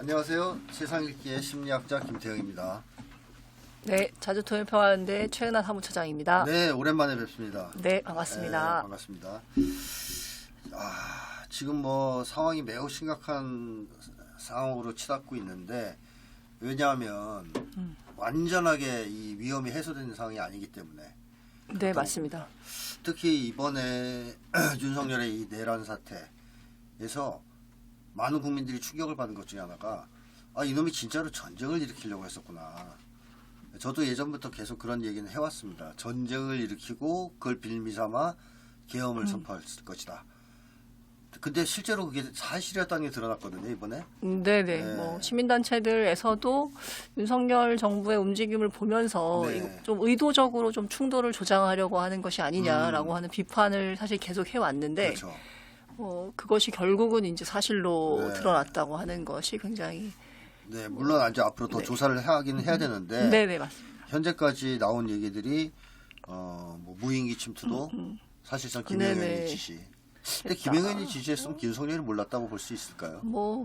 안녕하세요. 세상 읽기의 심리학자 김태형입니다. 네, 자주통일평화연대 최은하 사무처장입니다. 네, 오랜만에 뵙습니다. 네, 반갑습니다. 네, 반갑습니다. 지금 상황이 매우 심각한 상황으로 치닫고 있는데, 왜냐하면 완전하게 이 위험이 해소된 상황이 아니기 때문에. 네, 맞습니다. 특히 이번에 윤석열의 이 내란 사태에서 많은 국민들이 충격을 받은 것 중에 하나가 이놈이 진짜로 전쟁을 일으키려고 했었구나. 저도 예전부터 계속 그런 얘기는 해왔습니다. 전쟁을 일으키고 그걸 빌미삼아 계엄을 선포할 것이다. 근데 실제로 그게 사실이었다는 게 드러났거든요, 이번에. 네네. 시민단체들에서도 윤석열 정부의 움직임을 보면서 네. 이거 좀 의도적으로 좀 충돌을 조장하려고 하는 것이 아니냐라고 하는 비판을 사실 계속 해왔는데, 그렇죠. 그것이 결국은 이제 사실로 네. 드러났다고 하는 것이 굉장히. 네, 물론 이제 앞으로 더 조사를 하긴 해야 되는데, 네네, 맞습니다. 현재까지 나온 얘기들이 무인기 침투도 사실상 김영현이 네네. 지시. 근데 김영현이 지시했으면 윤석열이 몰랐다고 볼 수 있을까요?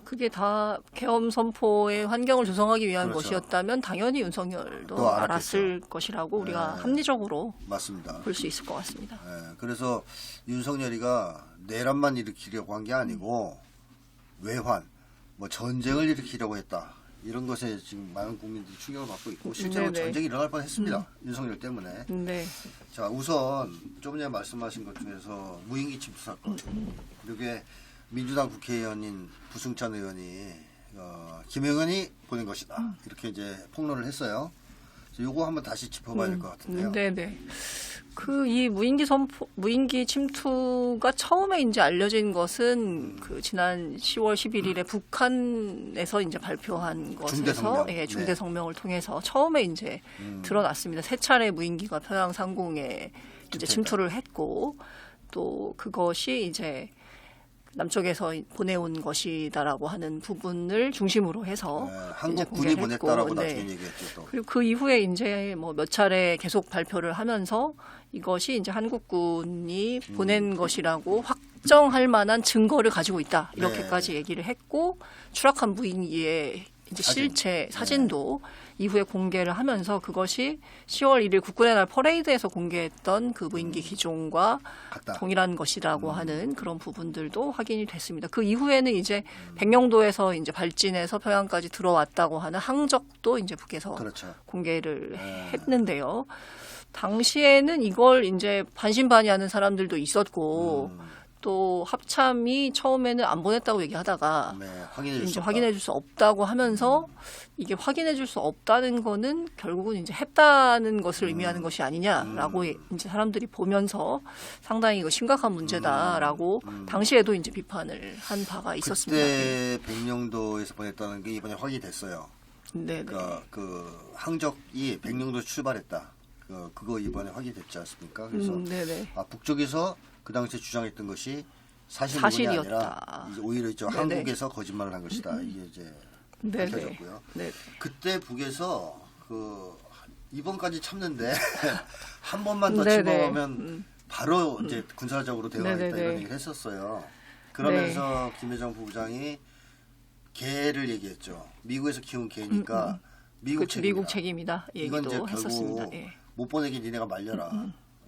그게 다 계엄 선포의 환경을 조성하기 위한 그렇죠. 것이었다면 당연히 윤석열도 또 알았을 것이라고 우리가 합리적으로 맞습니다. 볼 수 있을 것 같습니다. 그래서 윤석열이가 내란만 일으키려고 한 게 아니고 외환, 전쟁을 일으키려고 했다. 이런 것에 지금 많은 국민들이 충격을 받고 있고 실제로 네네. 전쟁이 일어날 뻔했습니다. 윤석열 때문에. 네. 자, 우선 좀 전에 말씀하신 것 중에서 무인기 침투 사건. 이게 민주당 국회의원인 부승찬 의원이 김영현이 보낸 것이다. 이렇게 이제 폭로를 했어요. 그래서 요거 한번 다시 짚어봐야 될 것 같은데요. 네네. 이 무인기 침투가 처음에 이제 알려진 것은 지난 10월 11일에 북한에서 이제 발표한 중대 것에서 성명. 중대 성명을 통해서 처음에 이제 드러났습니다. 세 차례 무인기가 평양 상공에 이제 침투를 했고 또 그것이 이제 남쪽에서 보내온 것이다라고 하는 부분을 중심으로 해서 한국 군이 보냈다라고 네. 나중에 얘기했죠. 또. 그리고 그 이후에 이제 몇 차례 계속 발표를 하면서 이것이 이제 한국군이 보낸 것이라고 확정할 만한 증거를 가지고 있다. 이렇게까지 얘기를 했고 추락한 무인기의 이제 실체 사진도 이후에 공개를 하면서 그것이 10월 1일 국군의 날 퍼레이드에서 공개했던 그 무인기 기종과 같다. 동일한 것이라고 하는 그런 부분들도 확인이 됐습니다. 그 이후에는 이제 백령도에서 이제 발진해서 평양까지 들어왔다고 하는 항적도 이제 북에서 그렇죠. 공개를 했는데요. 당시에는 이걸 이제 반신반의하는 사람들도 있었고 또 합참이 처음에는 안 보냈다고 얘기하다가 확인해 줄 수 없다고 하면서 이게 확인해 줄 수 없다는 거는 결국은 이제 했다는 것을 의미하는 것이 아니냐라고 이제 사람들이 보면서 상당히 이거 심각한 문제다라고 당시에도 이제 비판을 한 바가 있었습니다. 그때 백령도에서 보냈다는 게 이번에 확인이 됐어요. 네. 그러니까 그 항적이 백령도 출발했다. 그거 이번에 확인됐지 않습니까? 그래서 북쪽에서 그 당시에 주장했던 것이 사실이 아니라 이제 오히려 한국에서 거짓말을 한 것이다. 이게 이제 밝혀졌고요. 그때 북에서 이번까지 참는데 한 번만 더 침범하면 바로 이제 군사적으로 대응하겠다 이런 얘기를 했었어요. 그러면서 김여정 부부장이 개를 얘기했죠. 미국에서 키운 개니까 미국 책임이다. 이건 이제 결국 했었습니다. 못 보내게 니네가 말려라.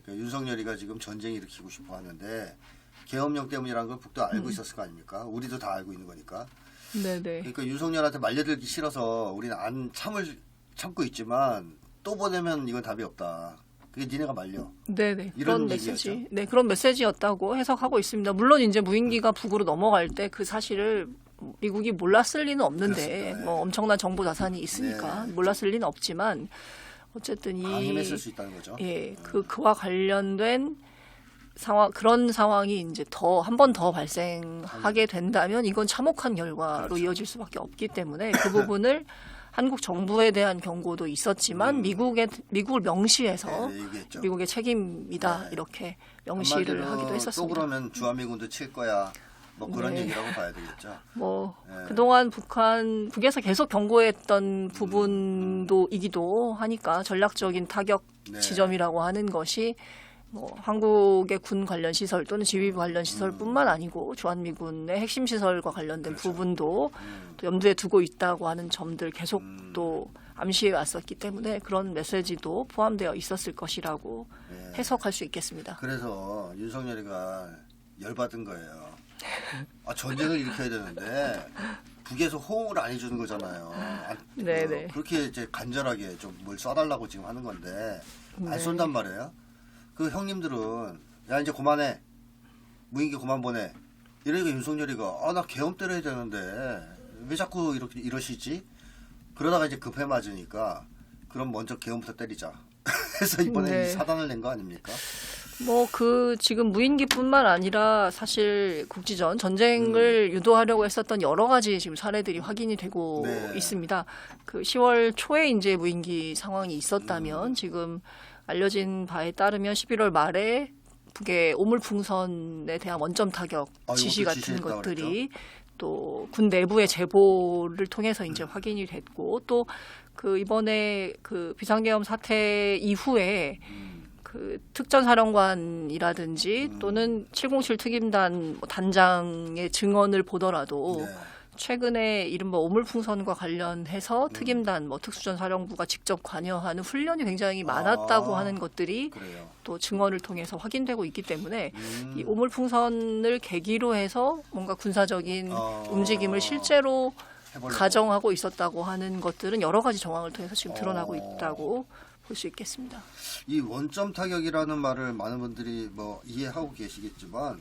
그러니까 윤석열이가 지금 전쟁 일으키고 싶어 하는데 계엄령 때문이라는 걸 북도 알고 있었을 거 아닙니까? 우리도 다 알고 있는 거니까. 그러니까 윤석열한테 말려들기 싫어서 우리는 안 참고 있지만 또 보내면 이건 답이 없다. 그게 니네가 말려. 그런 메시지. 그런 메시지였다고 해석하고 있습니다. 물론 이제 무인기가 북으로 넘어갈 때 그 사실을 미국이 몰랐을 리는 없는데 엄청난 정보 자산이 있으니까 몰랐을 리는 없지만 어쨌든 방임했을 수 있다는 거죠. 그와 관련된 그런 상황이 이제 한 번 더 발생하게 된다면 이건 참혹한 결과로 이어질 수밖에 없기 때문에 그 부분을 한국 정부에 대한 경고도 있었지만 미국을 명시해서 미국의 책임이다 이렇게 명시를 하기도 했었습니다. 또 그러면 주한미군도 칠 거야. 그런 얘기라고 봐야 되겠죠. 그동안 북에서 계속 경고했던 부분도이기도 하니까 전략적인 타격 지점이라고 하는 것이 뭐 한국의 군 관련 시설 또는 지휘부 관련 시설뿐만 아니고 주한미군의 핵심 시설과 관련된 그렇죠. 부분도 또 염두에 두고 있다고 하는 점들 계속 또 암시해 왔었기 때문에 그런 메시지도 포함되어 있었을 것이라고 네. 해석할 수 있겠습니다. 그래서 윤석열이가 열받은 거예요. 전쟁을 일으켜야 되는데 북에서 호응을 안 해주는 거잖아요. 네네. 그렇게 이제 간절하게 좀 뭘 쏴달라고 지금 하는 건데 안 네. 쏜단 말이에요. 그 형님들은 야 이제 그만해, 무인기 그만 보내. 이러니까 윤석열이가 나 계엄 때려야 되는데 왜 자꾸 이렇게 이러시지? 그러다가 이제 급해 맞으니까 그럼 먼저 계엄부터 때리자. 그래서 이번에 네. 사단을 낸 거 아닙니까? 뭐 지금 무인기뿐만 아니라 사실 국지전 전쟁을 유도하려고 했었던 여러 가지 지금 사례들이 확인이 되고 네. 있습니다. 그 10월 초에 이제 무인기 상황이 있었다면 지금 알려진 바에 따르면 11월 말에 북의 오물풍선에 대한 원점 타격 지시 같은 것들이 또 군 내부의 제보를 통해서 이제 확인이 됐고 또 그 이번에 그 비상계엄 사태 이후에 그 특전사령관이라든지 또는 707 특임단 단장의 증언을 보더라도 네. 최근에 이른바 오물풍선과 관련해서 특임단 특수전사령부가 직접 관여하는 훈련이 굉장히 많았다고 하는 것들이 그래요. 또 증언을 통해서 확인되고 있기 때문에 이 오물풍선을 계기로 해서 뭔가 군사적인 움직임을 실제로 해보려고. 가정하고 있었다고 하는 것들은 여러 가지 정황을 통해서 지금 드러나고 있다고 볼 수 있겠습니다. 이 원점 타격이라는 말을 많은 분들이 뭐 이해하고 계시겠지만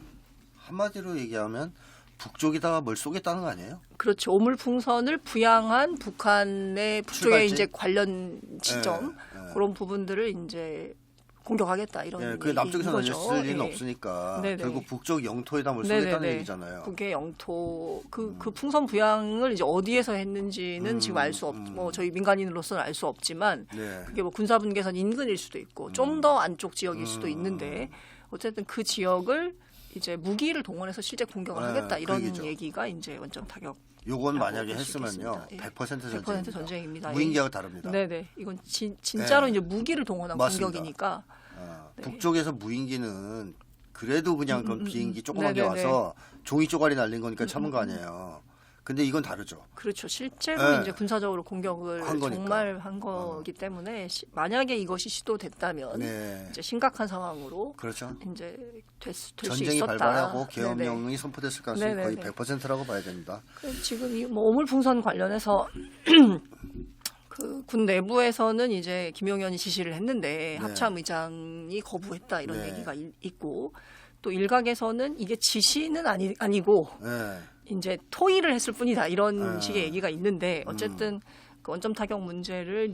한마디로 얘기하면 북쪽에다가 뭘 쏘겠다는 거 아니에요? 그렇죠. 오물풍선을 부양한 북한의 북쪽의 출발지? 이제 관련 지점 네. 그런 부분들을 이제 공격하겠다 이런 예, 그 얘기인 남쪽에서는 이제 거죠. 쓸 일은 예. 없으니까 네네. 결국 북쪽 영토에다 뭘 쏘겠다는 네네네. 얘기잖아요. 북의 영토 그 풍선 부양을 이제 어디에서 했는지는 지금 알 수 뭐 저희 민간인으로서는 알 수 없지만 네. 그게 뭐 군사분계선 인근일 수도 있고 좀 더 안쪽 지역일 수도 있는데 어쨌든 그 지역을 이제 무기를 동원해서 실제 공격을 하겠다 그 이런 얘기죠. 얘기가 이제 원점 타격. 요건 만약에 볼수 했으면요, 있겠습니다. 100% 전쟁입니다. 100% 전쟁입니다. 무인기하고 다릅니다. 네네. 이건 진짜로 네. 이제 무기를 동원한 맞습니다. 공격이니까. 네. 북쪽에서 무인기는 그래도 그냥 그 비행기 조그만 게 네네네. 와서 종이 쪼가리 날린 거니까 참은 거 아니에요. 근데 이건 다르죠. 그렇죠. 실제로 네. 이제 군사적으로 공격을 한 거니까. 정말 한 거기 때문에 만약에 이것이 시도됐다면 네. 이제 심각한 상황으로 그렇죠. 이제 될 수 전쟁이 있었다. 발발하고 네네. 계엄령이 선포됐을 가능성이 거의 네네네. 100%라고 봐야 됩니다. 지금 이 뭐 오물풍선 관련해서 그 군 내부에서는 이제 김용현이 지시를 했는데 합참 의장이 거부했다 이런 네. 얘기가 있고 또 일각에서는 이게 지시는 아니고 네. 이제 토의를 했을 뿐이다 이런 식의 얘기가 있는데 어쨌든 그 원점 타격 문제를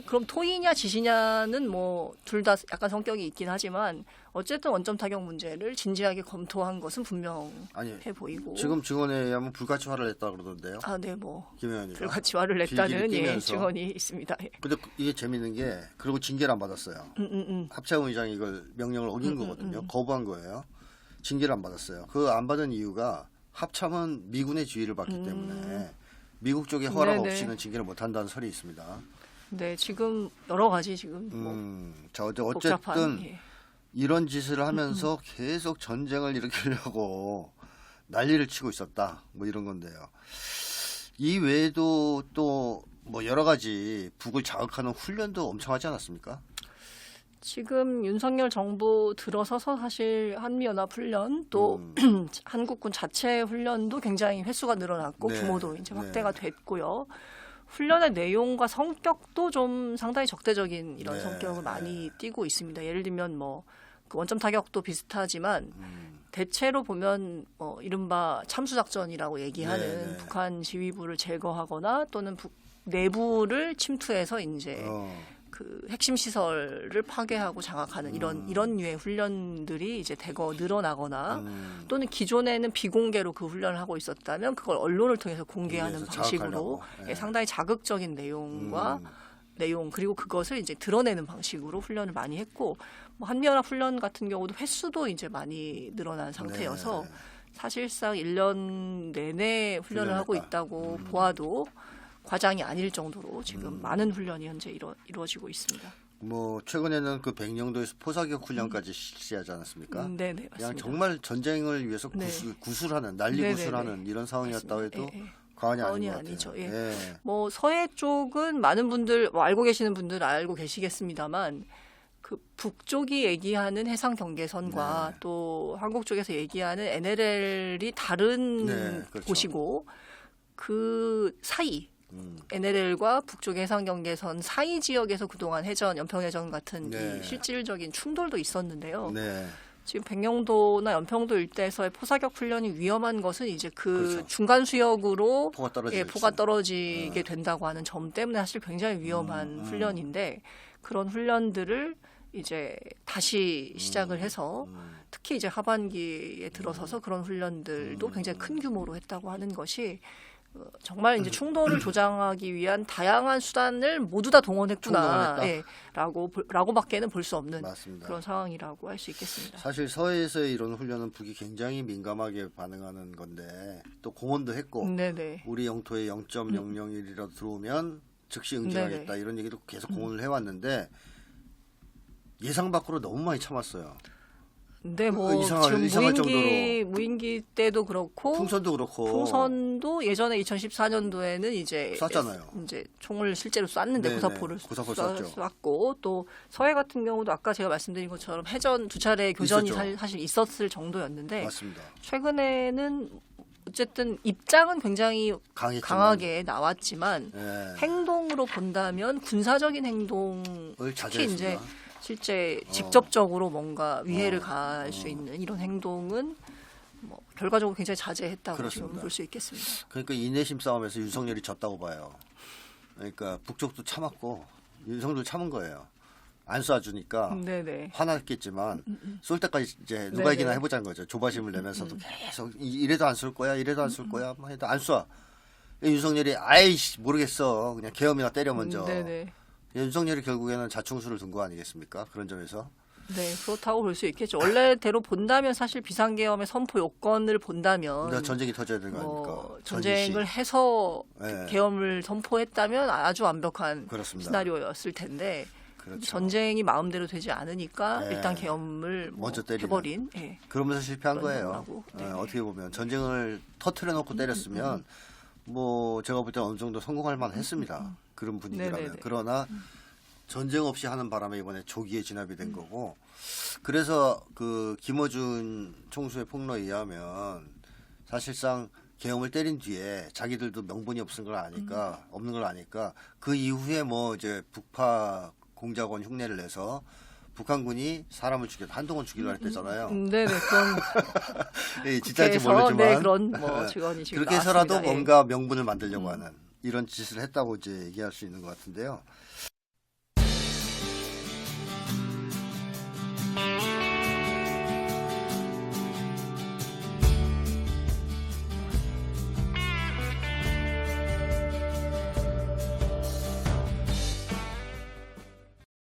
그럼 토의냐 지시냐는 뭐 둘 다 약간 성격이 있긴 하지만 어쨌든 원점 타격 문제를 진지하게 검토한 것은 분명해 보이고 지금 증언에 의하면 불가치화를 했다 그러던데요. 네, 뭐 김영현이가 불가치화를 냈다는 길길이 증언이 있습니다. 예. 근데 이게 재밌는 게 그리고 징계를 안 받았어요. 합참 의장이 이걸 명령을 어긴 거거든요. 거부한 거예요. 징계를 안 받았어요. 그 안 받은 이유가 합참은 미군의 지휘를 받기 때문에 미국 쪽의 허락 네네. 없이는 징계를 못 한다는 설이 있습니다. 네, 지금 여러 가지 지금 뭐 자, 어쨌든 복잡한 이런 짓을 하면서 계속 전쟁을 일으키려고 난리를 치고 있었다. 뭐 이런 건데요. 이 외에도 또 뭐 여러 가지 북을 자극하는 훈련도 엄청 하지 않았습니까? 지금 윤석열 정부 들어서서 사실 한미연합훈련 또 한국군 자체 훈련도 굉장히 횟수가 늘어났고 네. 규모도 이제 확대가 네. 됐고요. 훈련의 내용과 성격도 좀 상당히 적대적인 이런 네. 성격을 많이 띠고 있습니다. 예를 들면 뭐 그 원점 타격도 비슷하지만 대체로 보면 이른바 참수작전이라고 얘기하는 네. 북한 지휘부를 제거하거나 또는 내부를 침투해서 이제 그 핵심 시설을 파괴하고 장악하는 이런 류의 훈련들이 이제 대거 늘어나거나 또는 기존에는 비공개로 그 훈련을 하고 있었다면 그걸 언론을 통해서 공개하는 방식으로 네. 상당히 자극적인 내용 그리고 그것을 이제 드러내는 방식으로 훈련을 많이 했고 뭐 한미연합 훈련 같은 경우도 횟수도 이제 많이 늘어난 상태여서 사실상 1년 내내 훈련을 하고 있다고 보아도 과장이 아닐 정도로 지금 많은 훈련이 현재 이루어지고 있습니다. 뭐 최근에는 그 백령도에서 포사격 훈련까지 실시하지 않았습니까? 네네, 그냥 맞습니다. 정말 전쟁을 위해서 네. 구술하는 난리 네네네. 구술하는 이런 상황이었다고 해도 예, 예. 과언이 아닌 것 아니죠. 같아요. 예. 예. 뭐 서해 쪽은 많은 분들 뭐 알고 계시는 분들은 알고 계시겠습니다만 그 북쪽이 얘기하는 해상 경계선과 네. 또 한국 쪽에서 얘기하는 NLL이 다른 네, 그렇죠. 곳이고 그 사이 NLL과 북쪽의 해상 경계선 사이 지역에서 그동안 해전, 연평해전 같은 네. 이 실질적인 충돌도 있었는데요. 네. 지금 백령도나 연평도 일대에서의 포사격 훈련이 위험한 것은 이제 그 그렇죠. 중간 수역으로 포가 떨어지겠지. 포가 떨어지게 된다고 하는 점 때문에 사실 굉장히 위험한 훈련인데 그런 훈련들을 이제 다시 시작을 해서 특히 이제 하반기에 들어서서 그런 훈련들도 굉장히 큰 규모로 했다고 하는 것이 정말 이제 충돌을 조장하기 위한 다양한 수단을 모두 다 동원했구나, 예, 라고밖에는 볼 수 없는 맞습니다. 그런 상황이라고 할 수 있겠습니다. 사실 서해에서의 이런 훈련은 북이 굉장히 민감하게 반응하는 건데 또 공언도 했고 네네. 우리 영토에 0.001이라도 들어오면 즉시 응징하겠다 네네. 이런 얘기도 계속 공언을 해왔는데 예상 밖으로 너무 많이 참았어요. 네, 뭐 지금 무인기 때도 그렇고 풍선도 그렇고 풍선도 예전에 2014년도에는 이제 쐈잖아요. 이제 총을 실제로 쐈는데 네네. 고사포를 고사포 쐈죠. 쐈고 또 서해 같은 경우도 아까 제가 말씀드린 것처럼 해전 2차례 교전이 있었죠. 사실 있었을 정도였는데 맞습니다. 최근에는 어쨌든 입장은 굉장히 강하게 나왔지만 네. 행동으로 본다면 군사적인 행동을 특히 자제했습니다. 이제 실제 직접적으로 뭔가 위해를 가할 수 있는 이런 행동은 뭐 결과적으로 굉장히 자제했다고 지금 볼 수 있겠습니다. 그러니까 인내심 싸움에서 윤석열이 졌다고 봐요. 그러니까 북쪽도 참았고 윤석열도 참은 거예요. 안 쏴주니까 네네. 화났겠지만 쏠 때까지 이제 누가 이기나 해보자는 거죠. 조바심을 내면서도 계속 이래도 안 쏠 거야, 이래도 안 쏠 거야, 뭐 해도 안 쏴. 윤석열이 아이씨 모르겠어, 그냥 계엄이나 때려 먼저. 네네. 윤석열이 결국에는 자충수를 둔 거 아니겠습니까? 그런 점에서. 네, 그렇다고 볼 수 있겠죠. 원래대로 본다면 사실 비상계엄의 선포 요건을 본다면 전쟁이 터져야 되는 거 아닙니까? 전쟁을 해서 네. 계엄을 선포했다면 아주 완벽한 그렇습니다. 시나리오였을 텐데 그렇죠. 전쟁이 마음대로 되지 않으니까 네. 일단 계엄을 먼저 때리는. 해버린. 예. 그러면서 실패한 거예요. 네. 어떻게 보면 전쟁을 터트려 놓고 때렸으면 뭐 제가 볼 때 어느 정도 성공할 만했습니다. 그런 분위기라면. 네네네. 그러나 전쟁 없이 하는 바람에 이번에 조기에 진압이 된 거고 그래서 그 김어준 총수의 폭로에 의하면 사실상 계엄을 때린 뒤에 자기들도 명분이 없는 걸 아니까 그 이후에 뭐 이제 북파 공작원 흉내를 내서 북한군이 사람을 죽여도 한동훈 죽이려 했대잖아요. 네네, 그런. 예, 진짜인지 모르지만 네, 그런 뭐 증언이 지금 그렇게 해서라도 나왔습니다. 뭔가 명분을 만들려고 하는 이런 짓을 했다고 이제 얘기할 수 있는 것 같은데요.